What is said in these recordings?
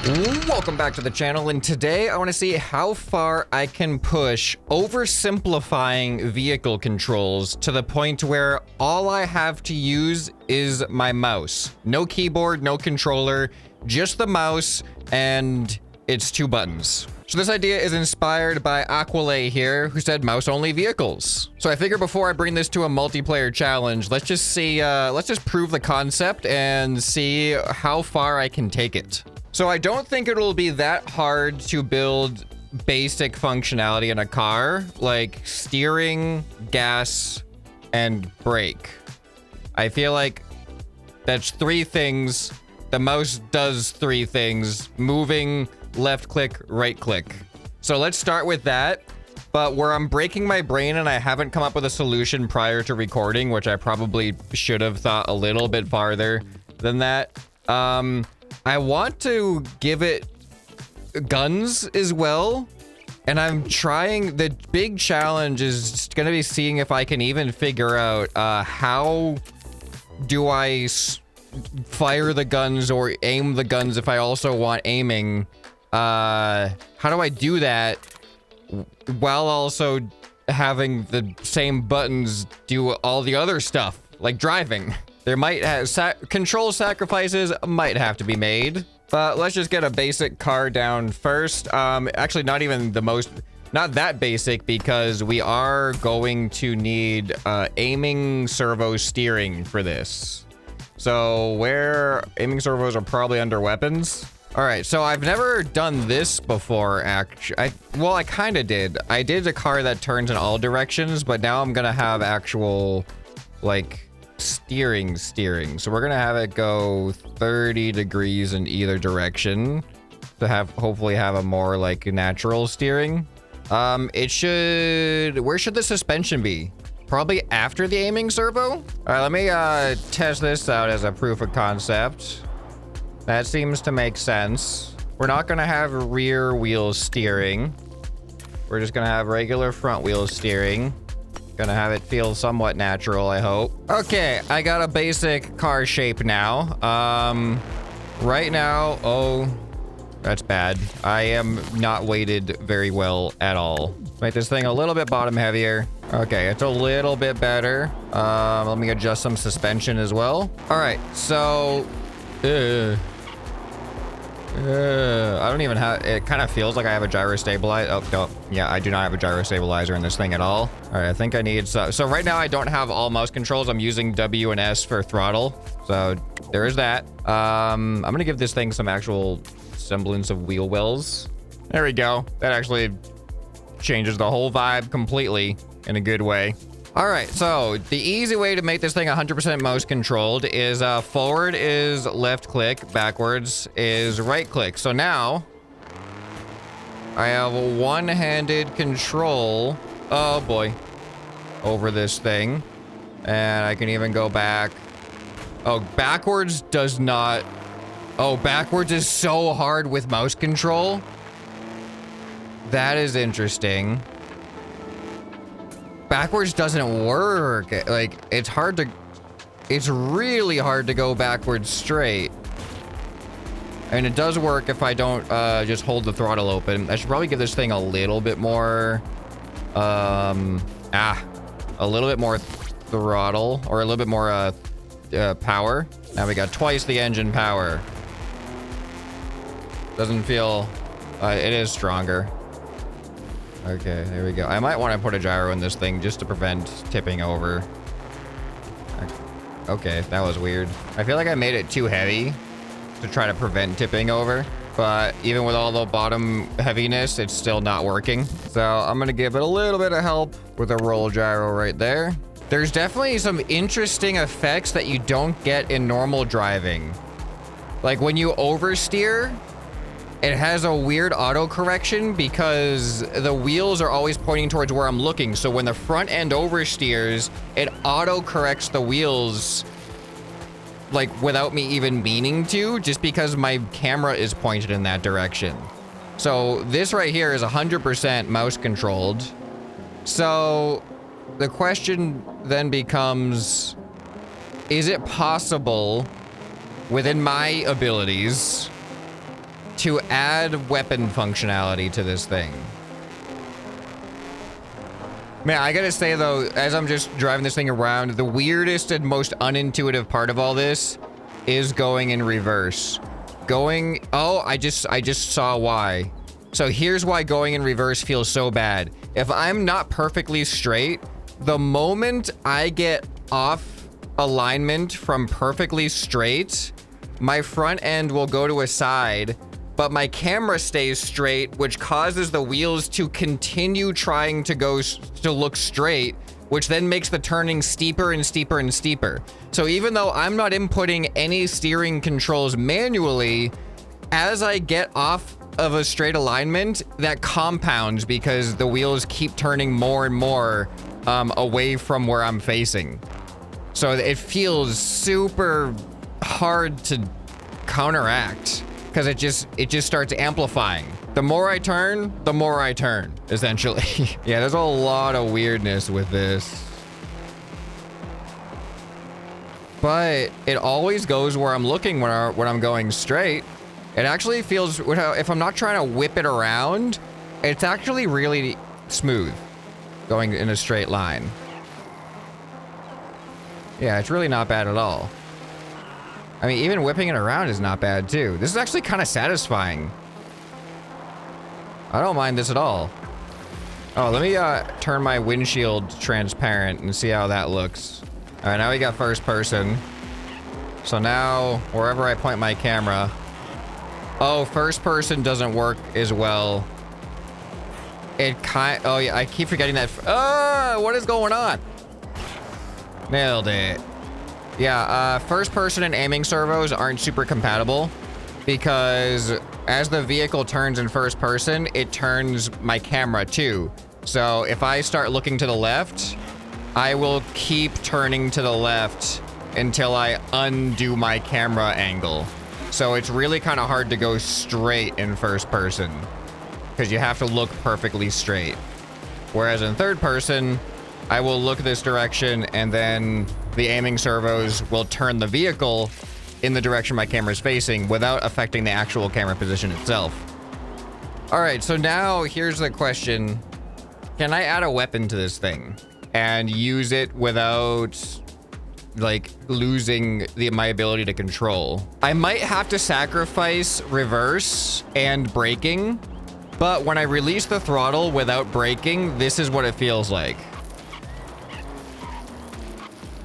Welcome back to the channel, and today I want to see how far I can push oversimplifying vehicle controls to the point where all I have to use is my mouse. No keyboard, no controller, just the mouse, and it's 2 buttons. So this idea is inspired by Aqualay here, who said mouse-only vehicles. So I figure before I bring this to a multiplayer challenge, let's just see, let's just prove the concept and see how far I can take it. So I don't think it'll be that hard to build basic functionality in a car, like steering, gas, and brake. I feel like that's 3 things. The mouse does 3 things: moving, left click, right click. So let's start with that. But where I'm breaking my brain and I haven't come up with a solution prior to recording, which I probably should have thought a little bit farther than that, I want to give it guns as well. And I'm trying, the big challenge is going to be seeing if I can even figure out how do I fire the guns or aim the guns if I also want aiming. How do I do that while also having the same buttons do all the other stuff, like driving? There might have control sacrifices might have to be made, but let's just get a basic car down first. Actually, not even the most, not that basic, because we are going to need aiming servo steering for this. So where aiming servos are probably under weapons. All right, so I've never done this before, actually. Well, I kind of did. I did a car that turns in all directions, but now I'm gonna have actual, like, steering. So we're gonna have it go 30 degrees in either direction to hopefully have a more like natural steering. It should, where should the suspension be? Probably after the aiming servo. All right, let me test this out as a proof of concept. That seems to make sense. We're not gonna have rear wheel steering. We're just gonna have regular front wheel steering. Gonna have it feel somewhat natural, I hope. Okay, I got a basic car shape now. Right now, oh, that's bad. I am not weighted very well at all. Make this thing a little bit bottom heavier. Okay, it's a little bit better. Let me adjust some suspension as well. All right, so, I don't even have, it kind of feels like I have a gyro stabilizer. Oh, no. Yeah, I do not have a gyro stabilizer in this thing at all. All right, I think I need, so right now I don't have all mouse controls. I'm using W and S for throttle. So there is that. I'm gonna give this thing some actual semblance of wheel wells. There we go. That actually changes the whole vibe completely in a good way. All right, so the easy way to make this thing 100% mouse controlled is forward is left click, backwards is right click. So now I have a one-handed control, oh boy, over this thing. And I can even go back. Oh, backwards does not, oh, backwards is so hard with mouse control. That is interesting. Backwards doesn't work. Like, it's hard to, it's really hard to go backwards straight. And it does work if I don't just hold the throttle open. I should probably give this thing a little bit more, a little bit more throttle, or a little bit more power. Now we got twice the engine power. Doesn't feel, it is stronger. Okay, there we go. I might want to put a gyro in this thing just to prevent tipping over. Okay, that was weird. I feel like I made it too heavy to try to prevent tipping over, but even with all the bottom heaviness, it's still not working. So I'm gonna give it a little bit of help with a roll gyro right there. There's definitely some interesting effects that you don't get in normal driving. Like when you oversteer, it has a weird auto correction because the wheels are always pointing towards where I'm looking. So when the front end oversteers, it auto corrects the wheels like without me even meaning to, just because my camera is pointed in that direction. So this right here is 100% mouse controlled. So the question then becomes, is it possible within my abilities to add weapon functionality to this thing. Man, I gotta say though, as I'm just driving this thing around, the weirdest and most unintuitive part of all this is going in reverse. Oh, I just saw why. So here's why going in reverse feels so bad. If I'm not perfectly straight, the moment I get off alignment from perfectly straight, my front end will go to a side, but my camera stays straight, which causes the wheels to continue trying to look straight, which then makes the turning steeper and steeper and steeper. So even though I'm not inputting any steering controls manually, as I get off of a straight alignment, that compounds because the wheels keep turning more and more away from where I'm facing. So it feels super hard to counteract because it just starts amplifying. The more I turn, essentially. Yeah, there's a lot of weirdness with this. But it always goes where I'm looking when I'm going straight. It actually feels, if I'm not trying to whip it around, it's actually really smooth going in a straight line. Yeah, it's really not bad at all. I mean, even whipping it around is not bad too. This is actually kind of satisfying. I don't mind this at all. Oh, let me turn my windshield transparent and see how that looks. All right, now we got first person. So now, wherever I point my camera. Oh, first person doesn't work as well. Oh yeah, I keep forgetting that. Oh, what is going on? Nailed it. Yeah, first person and aiming servos aren't super compatible because as the vehicle turns in first person, it turns my camera too. So if I start looking to the left, I will keep turning to the left until I undo my camera angle. So it's really kind of hard to go straight in first person because you have to look perfectly straight. Whereas in third person, I will look this direction and then the aiming servos will turn the vehicle in the direction my camera is facing without affecting the actual camera position itself. All right, so now here's the question. Can I add a weapon to this thing and use it without like losing my ability to control? I might have to sacrifice reverse and braking, but when I release the throttle without braking, this is what it feels like.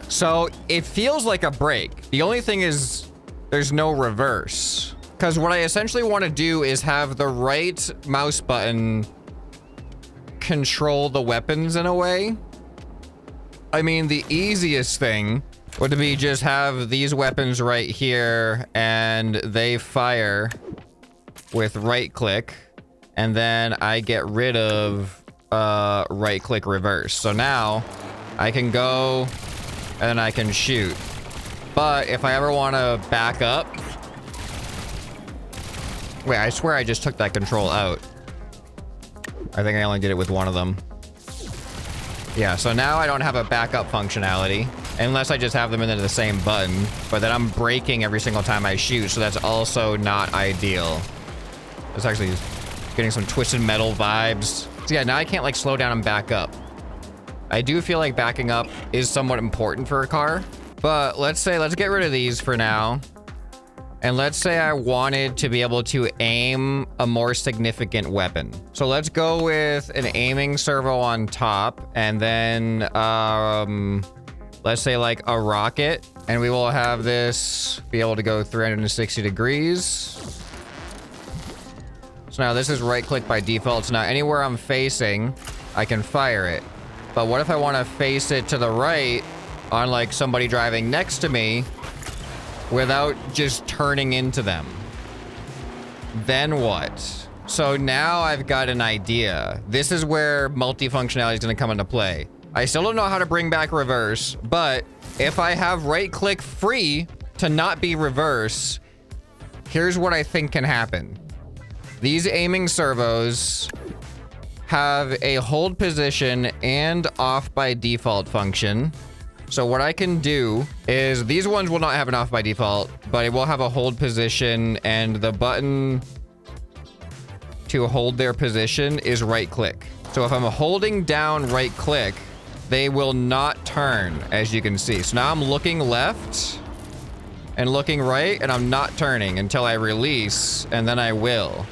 So it feels like a brake. The only thing is there's no reverse. Because what I essentially want to do is have the right mouse button control the weapons in a way. I mean, the easiest thing would be just have these weapons right here and they fire with right click. And then I get rid of right click reverse. So now I can go and I can shoot. But if I ever want to back up... Wait, I swear I just took that control out. I think I only did it with one of them. Yeah, so now I don't have a backup functionality. Unless I just have them into the same button. But then I'm braking every single time I shoot, so that's also not ideal. It's actually getting some Twisted Metal vibes. So yeah, now I can't like slow down and back up. I do feel like backing up is somewhat important for a car, but let's get rid of these for now. And let's say I wanted to be able to aim a more significant weapon. So let's go with an aiming servo on top and then, let's say like a rocket, and we will have this be able to go 360 degrees. So now this is right click by default. So now anywhere I'm facing, I can fire it. But what if I want to face it to the right on like somebody driving next to me without just turning into them? Then what? So now I've got an idea. This is where multifunctionality is going to come into play. I still don't know how to bring back reverse, but if I have right click free to not be reverse, here's what I think can happen. These aiming servos have a hold position and off by default function. So what I can do is these ones will not have an off by default, but it will have a hold position and the button to hold their position is right click. So if I'm holding down right click, they will not turn, as you can see. So now I'm looking left and looking right, and I'm not turning until I release, and then I will.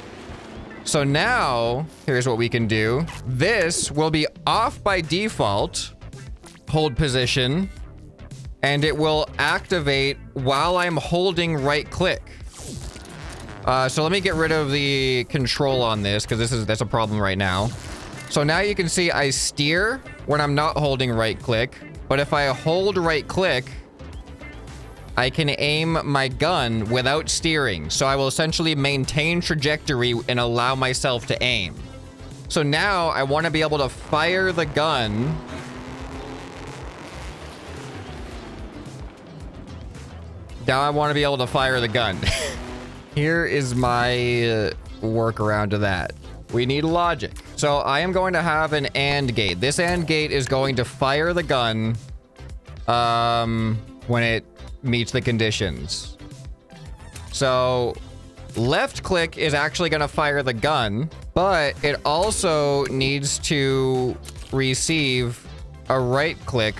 So now, here's what we can do. This will be off by default, hold position, and it will activate while I'm holding right click. So let me get rid of the control on this, because that's a problem right now. So now you can see I steer when I'm not holding right click, but if I hold right click, I can aim my gun without steering. So I will essentially maintain trajectory and allow myself to aim. So now I want to be able to fire the gun. Now I want to be able to fire the gun. Here is my workaround to that. We need logic. So I am going to have an AND gate. This AND gate is going to fire the gun when it meets the conditions. So left click is actually going to fire the gun, but it also needs to receive a right click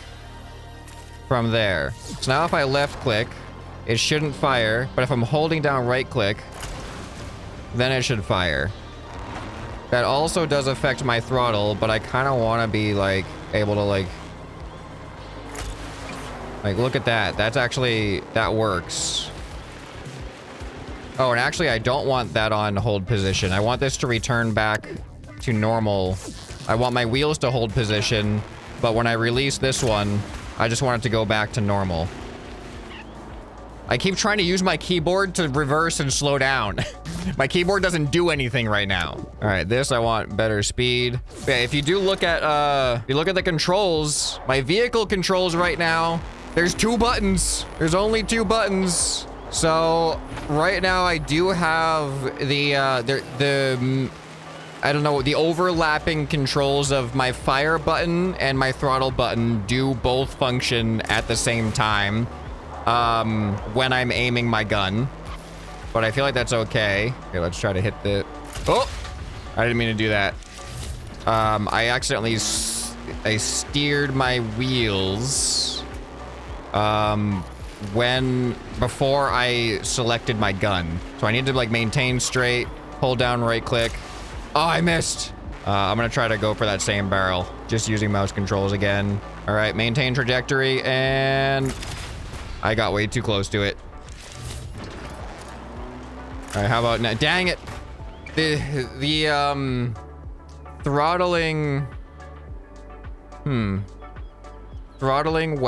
from there. So now if I left click, it shouldn't fire, but if I'm holding down right click, then it should fire. That also does affect my throttle, but I kind of want to be like able to like look at that. That's actually, that works. Oh, and actually I don't want that on hold position. I want this to return back to normal. I want my wheels to hold position, but when I release this one, I just want it to go back to normal. I keep trying to use my keyboard to reverse and slow down. My keyboard doesn't do anything right now. All right, this I want better speed. Yeah, if you do look at the controls, my vehicle controls right now, there's 2 buttons. There's only 2 buttons. So right now I do have the I don't know, the overlapping controls of my fire button and my throttle button do both function at the same time when I'm aiming my gun. But I feel like that's okay. Okay, let's try to hit the... Oh! I didn't mean to do that. I accidentally... I steered my wheels before I selected my gun. So I need to like maintain straight, hold down right click. Oh, I missed. I'm gonna try to go for that same barrel, just using mouse controls again. All right, maintain trajectory, and I got way too close to it. All right, how about now? Dang it. The throttling... Throttling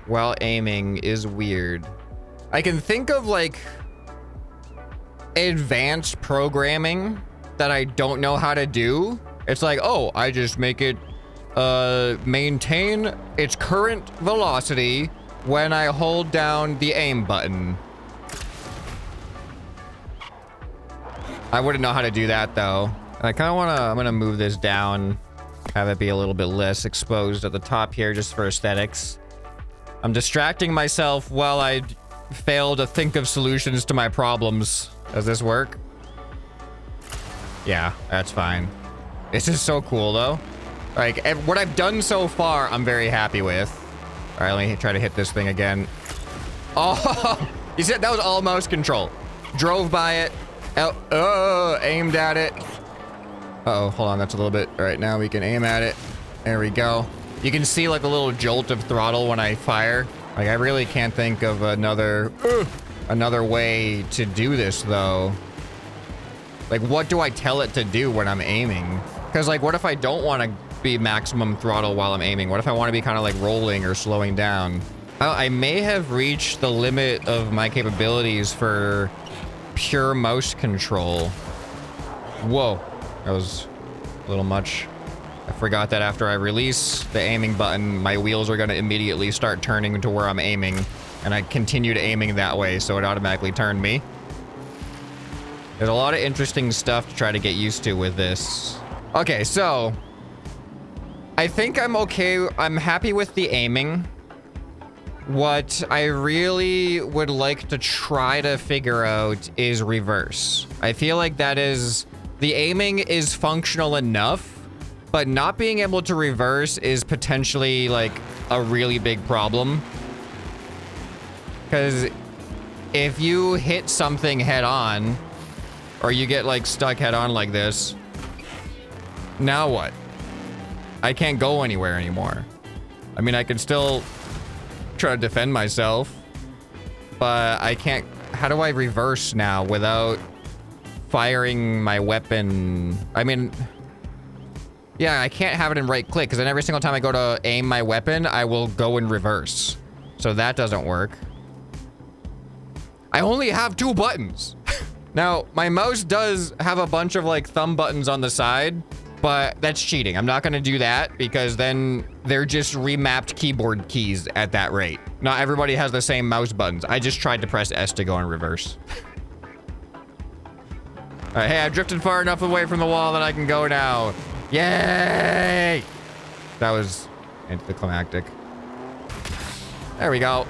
while aiming is weird. I can think of like advanced programming that I don't know how to do. It's like, oh, I just make it maintain its current velocity when I hold down the aim button. I wouldn't know how to do that though. I kind of want to, I'm going to move this down, have it be a little bit less exposed at the top here just for aesthetics. I'm distracting myself while I fail to think of solutions to my problems. Does this work? Yeah, that's fine. This is so cool though. Like, what I've done so far, I'm very happy with. All right, let me try to hit this thing again. Oh, you said that was all mouse control. Drove by it. Aimed at it. Uh-oh, hold on, that's a little bit... All right, now we can aim at it. There we go. You can see like a little jolt of throttle when I fire. Like, I really can't think of another way to do this, though. Like, what do I tell it to do when I'm aiming? Because, like, what if I don't want to be maximum throttle while I'm aiming? What if I want to be kind of like rolling or slowing down? I may have reached the limit of my capabilities for pure mouse control. Whoa. That was a little much. I forgot that after I release the aiming button, my wheels are going to immediately start turning to where I'm aiming. And I continued aiming that way, so it automatically turned me. There's a lot of interesting stuff to try to get used to with this. Okay, so I think I'm okay. I'm happy with the aiming. What I really would like to try to figure out is reverse. I feel like that is, the aiming is functional enough, but not being able to reverse is potentially like a really big problem. Because if you hit something head on, or you get like stuck head on like this, now what? I can't go anywhere anymore. I mean, I can still try to defend myself, but I can't. How do I reverse now without firing my weapon? I mean, yeah, I can't have it in right click because then every single time I go to aim my weapon, I will go in reverse. So that doesn't work. I only have 2 buttons. Now, my mouse does have a bunch of like thumb buttons on the side, but that's cheating. I'm not gonna do that because then they're just remapped keyboard keys at that rate. Not everybody has the same mouse buttons. I just tried to press S to go in reverse. All right, hey, I drifted far enough away from the wall that I can go now. Yay! That was anticlimactic. There we go.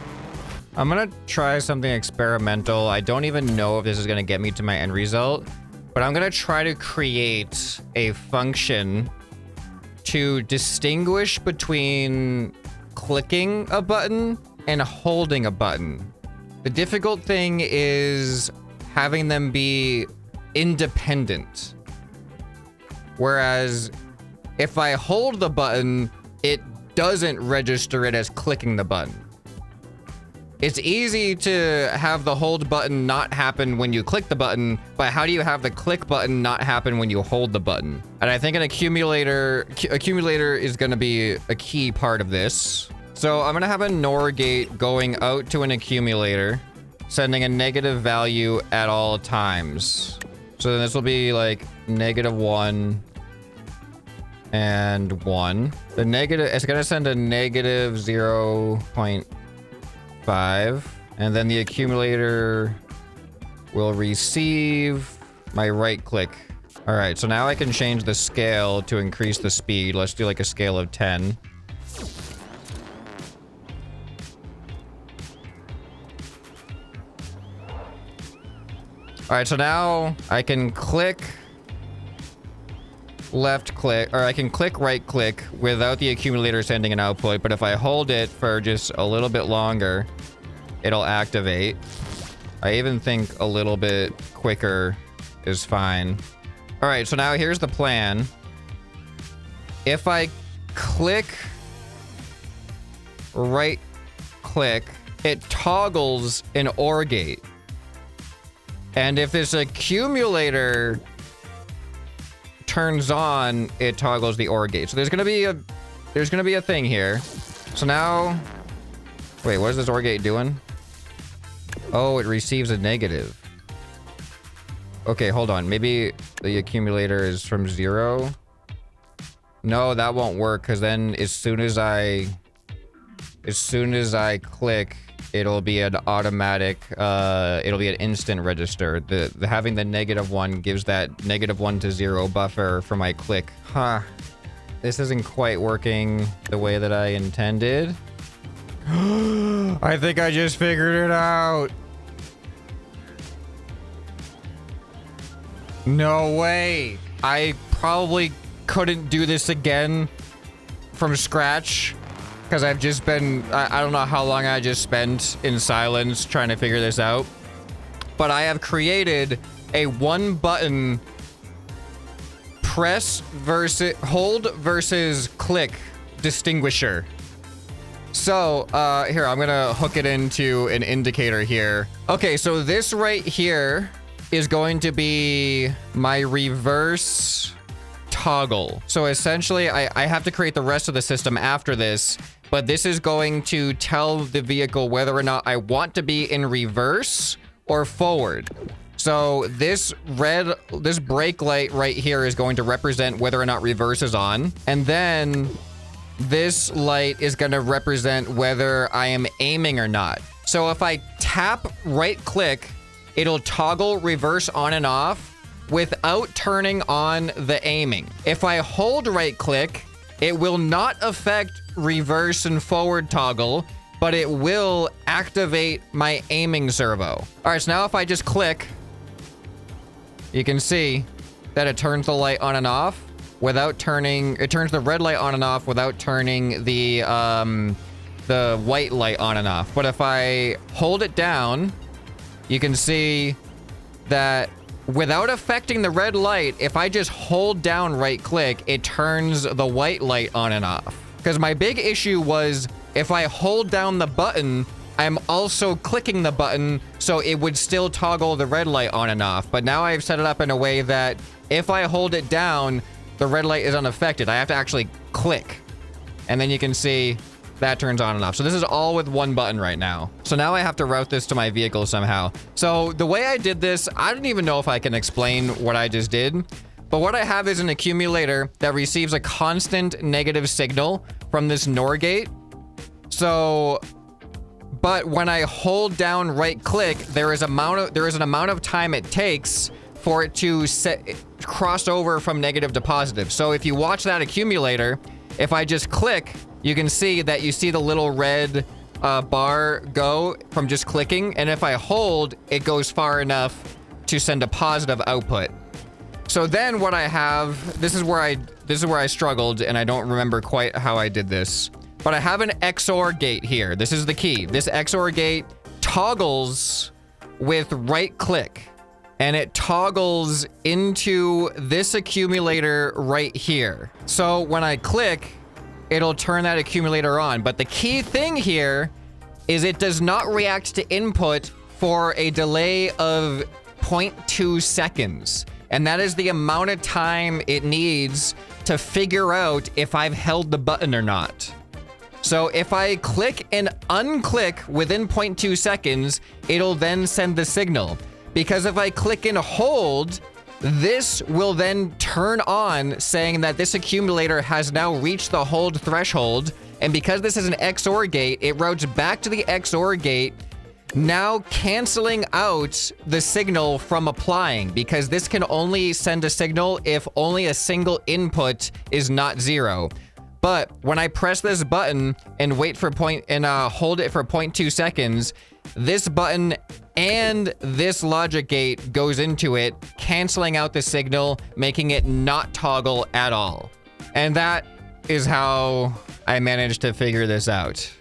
I'm gonna try something experimental. I don't even know if this is gonna get me to my end result, but I'm gonna try to create a function to distinguish between clicking a button and holding a button. The difficult thing is having them be independent. Whereas if I hold the button, it doesn't register it as clicking the button. It's easy to have the hold button not happen when you click the button, but how do you have the click button not happen when you hold the button? And I think an accumulator is gonna be a key part of this. So I'm gonna have a NOR gate going out to an accumulator, sending a negative value at all times. So then this will be like -1 and 1. The negative, it's gonna send a negative 0.5, and then the accumulator will receive my right click. All right, so now I can change the scale to increase the speed. Let's do like a scale of 10. All right, so now I can click left click, or I can click right click without the accumulator sending an output, but if I hold it for just a little bit longer, it'll activate. I even think a little bit quicker is fine. All right, so now here's the plan. If I click right click, it toggles an OR gate. And if this accumulator turns on, it toggles the OR gate. So there's gonna be a thing here. So now, wait, what is this OR gate doing? Oh, it receives a negative. Okay, hold on. Maybe the accumulator is from 0. No, that won't work because then as soon as I click, it'll be an automatic, it'll be an instant register. The having the -1 gives that -1 to 0 buffer for my click. Huh. This isn't quite working the way that I intended. I think I just figured it out. No way. I probably couldn't do this again from scratch. Because I've just been, I don't know how long I just spent in silence trying to figure this out. But I have created a 1-button press versus, hold versus click distinguisher. So, here, I'm gonna hook it into an indicator here. Okay, so this right here is going to be my reverse toggle. So essentially, I have to create the rest of the system after this. But this is going to tell the vehicle whether or not I want to be in reverse or forward. So this brake light right here is going to represent whether or not reverse is on. And then this light is going to represent whether I am aiming or not. So if I tap right click, it'll toggle reverse on and off without turning on the aiming. If I hold right click, it will not affect reverse and forward toggle but it will activate my aiming servo. All right, so now if I just click, you can see that it turns the light on and off without turning, it turns the red light on and off without turning the white light on and off. But if I hold it down, you can see that without affecting the red light, if I just hold down right click, it turns the white light on and off. Because my big issue was if I hold down the button, I'm also clicking the button, so it would still toggle the red light on and off. But now I've set it up in a way that if I hold it down, the red light is unaffected. I have to actually click. And then you can see that turns on and off. So this is all with one button right now. So now I have to route this to my vehicle somehow. So the way I did this, I don't even know if I can explain what I just did. But what I have is an accumulator that receives a constant negative signal from this NOR gate. So, but when I hold down right click, there is an amount of time it takes for it to cross over from negative to positive. So if you watch that accumulator, if I just click, you can see that you see the little red bar go from just clicking. And if I hold, it goes far enough to send a positive output. So then what I have, this is where I struggled, and I don't remember quite how I did this, but I have an XOR gate here. This is the key. This XOR gate toggles with right click, and it toggles into this accumulator right here. So when I click, it'll turn that accumulator on. But the key thing here is it does not react to input for a delay of 0.2 seconds. And that is the amount of time it needs to figure out if I've held the button or not. So if I click and unclick within 0.2 seconds, it'll then send the signal. Because if I click and hold, this will then turn on saying that this accumulator has now reached the hold threshold. And because this is an XOR gate, it routes back to the XOR gate, now canceling out the signal from applying, because this can only send a signal if only a single input is not 0. But when I press this button and wait for hold it for 0.2 seconds, this button and this logic gate goes into it, canceling out the signal, making it not toggle at all. And that is how I managed to figure this out.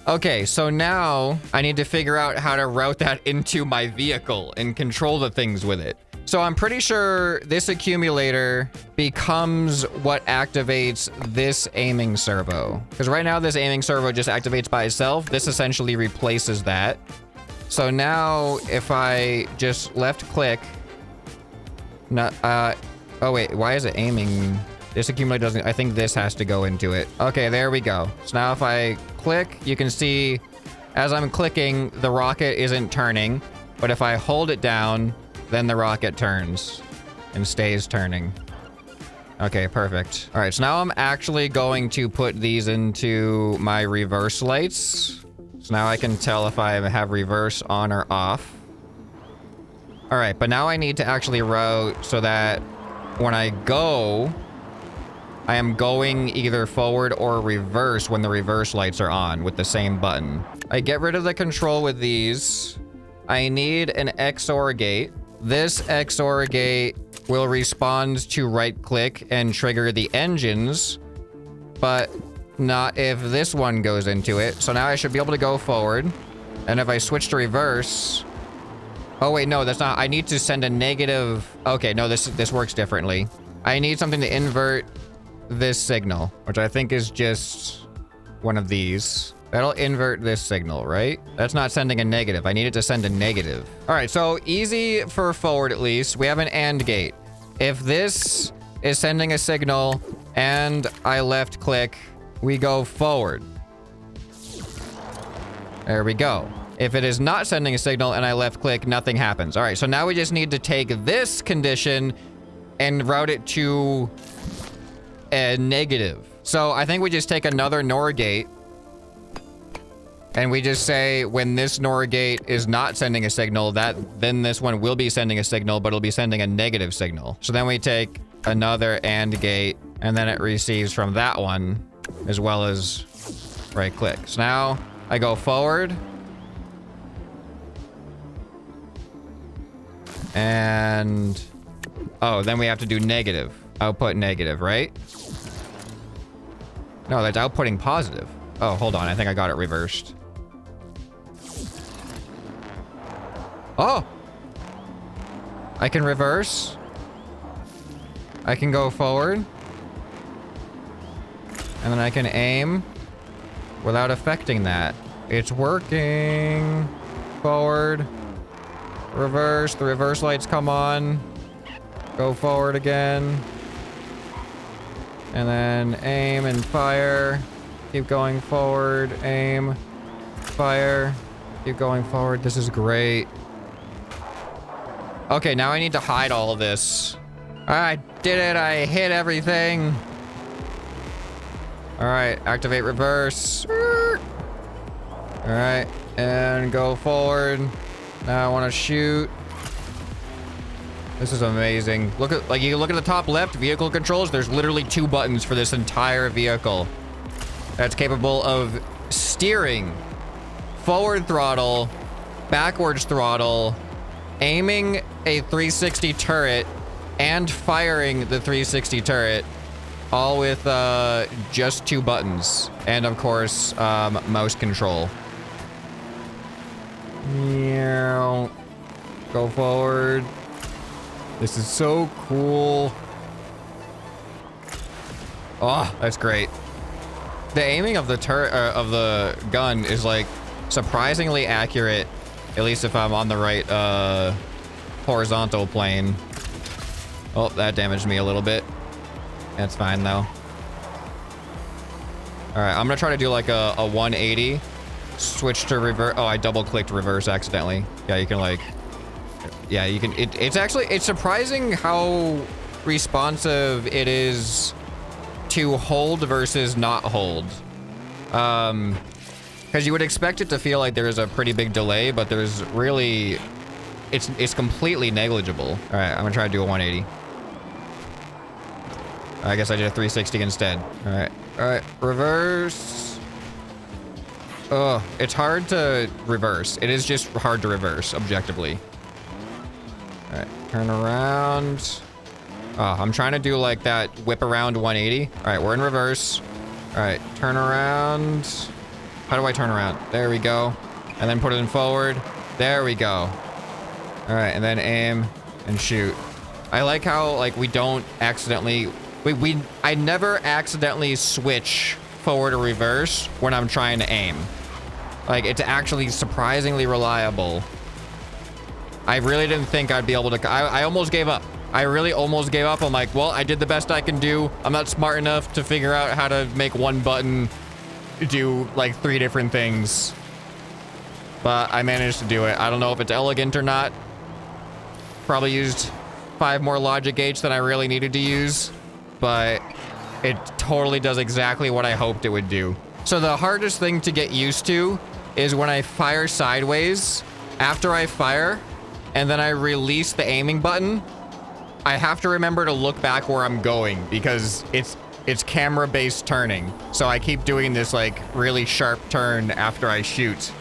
Okay, so now I need to figure out how to route that into my vehicle and control the things with it. So I'm pretty sure this accumulator becomes what activates this aiming servo. Because right now this aiming servo just activates by itself. This essentially replaces that. So now if I just left click, oh wait, why is it aiming? This accumulator doesn't, I think this has to go into it. Okay, there we go. So now if I click, you can see as I'm clicking, the rocket isn't turning. But if I hold it down, then the rocket turns and stays turning. Okay, perfect. All right, so now I'm actually going to put these into my reverse lights. So now I can tell if I have reverse on or off. All right, but now I need to actually route so that when I go, I am going either forward or reverse when the reverse lights are on with the same button. I get rid of the control with these. I need an XOR gate. This XOR gate will respond to right click and trigger the engines, but not if this one goes into it. So now I should be able to go forward. And if I switch to reverse, oh wait, no, that's not, I need to send a negative. Okay, no, this works differently. I need something to invert this signal, which I think is just one of these. That'll invert this signal, right? That's not sending a negative. I need it to send a negative. All right, so easy for forward at least. We have an AND gate. If this is sending a signal and I left click, we go forward. There we go. If it is not sending a signal and I left click, nothing happens. All right, so now we just need to take this condition and route it to a negative. So I think we just take another NOR gate and we just say when this NOR gate is not sending a signal, then this one will be sending a signal, but it'll be sending a negative signal. So then we take another AND gate and then it receives from that one as well as right click. So now I go forward. And... oh, then we have to do negative. Output negative, right? No, that's outputting positive. Oh, hold on. I think I got it reversed. Oh! I can reverse. I can go forward. And then I can aim without affecting that. It's working. Forward. Reverse. The reverse lights come on. Go forward again. And then aim and fire. Keep going forward. Aim. Fire. Keep going forward. This is great. Okay, now I need to hide all of this. I did it. I hit everything. All right, activate reverse. All right, and go forward. Now I want to shoot. This is amazing. Look at, like, you look at the top left, vehicle controls. There's literally 2 buttons for this entire vehicle. That's capable of steering, forward throttle, backwards throttle, aiming a 360 turret, and firing the 360 turret, all with just 2 buttons. And of course, mouse control. Yeah. Go forward. This is so cool. Oh, that's great. The aiming of the turret of the gun is like surprisingly accurate, at least if I'm on the right horizontal plane. Oh, that damaged me a little bit. That's fine though. All right, I'm gonna try to do like a 180. Switch to reverse. Oh, I double clicked reverse accidentally. Yeah, you can like, yeah, you can, it's surprising how responsive it is to hold versus not hold. Because you would expect it to feel like there is a pretty big delay, but there's really, it's completely negligible. All right, I'm gonna try to do a 180. I guess I did a 360 instead. All right, reverse. Oh, it's hard to reverse. It is just hard to reverse, objectively. All right, turn around. Oh, I'm trying to do like that whip around 180. All right, we're in reverse. All right, turn around. How do I turn around? There we go. And then put it in forward. There we go. All right, and then aim and shoot. I like how like we don't accidentally, I never accidentally switch forward or reverse when I'm trying to aim. Like, it's actually surprisingly reliable. I really didn't think I'd be able to, I almost gave up. I really almost gave up. I'm like, well, I did the best I can do. I'm not smart enough to figure out how to make one button do like 3 different things. But I managed to do it. I don't know if it's elegant or not. Probably used 5 more logic gates than I really needed to use. But it totally does exactly what I hoped it would do. So the hardest thing to get used to is when I fire sideways, after I fire, and then I release the aiming button, I have to remember to look back where I'm going because it's camera-based turning. So I keep doing this like really sharp turn after I shoot.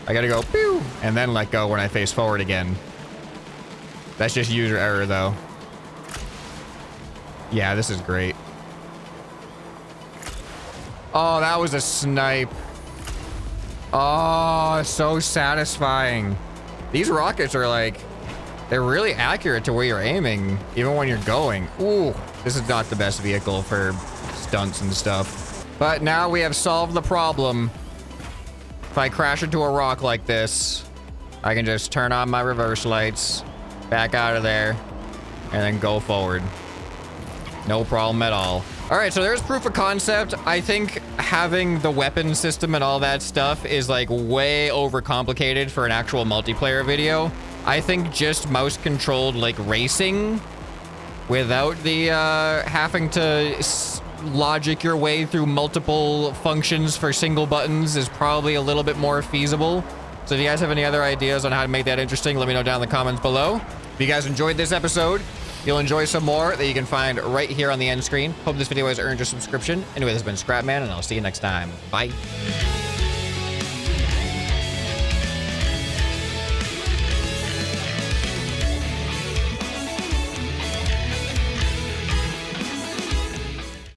I gotta go pew, and then let go when I face forward again. That's just user error though. Yeah, this is great. Oh, that was a snipe. Oh, so satisfying. These rockets are like, they're really accurate to where you're aiming, even when you're going. Ooh, this is not the best vehicle for stunts and stuff. But now we have solved the problem. If I crash into a rock like this, I can just turn on my reverse lights, back out of there, and then go forward. No problem at all. All right, so there's proof of concept. I think having the weapon system and all that stuff is like way overcomplicated for an actual multiplayer video. I think just mouse controlled like racing without the having to logic your way through multiple functions for single buttons is probably a little bit more feasible. So if you guys have any other ideas on how to make that interesting, let me know down in the comments below. If you guys enjoyed this episode, you'll enjoy some more that you can find right here on the end screen. Hope this video has earned your subscription. Anyway, this has been ScrapMan, and I'll see you next time. Bye.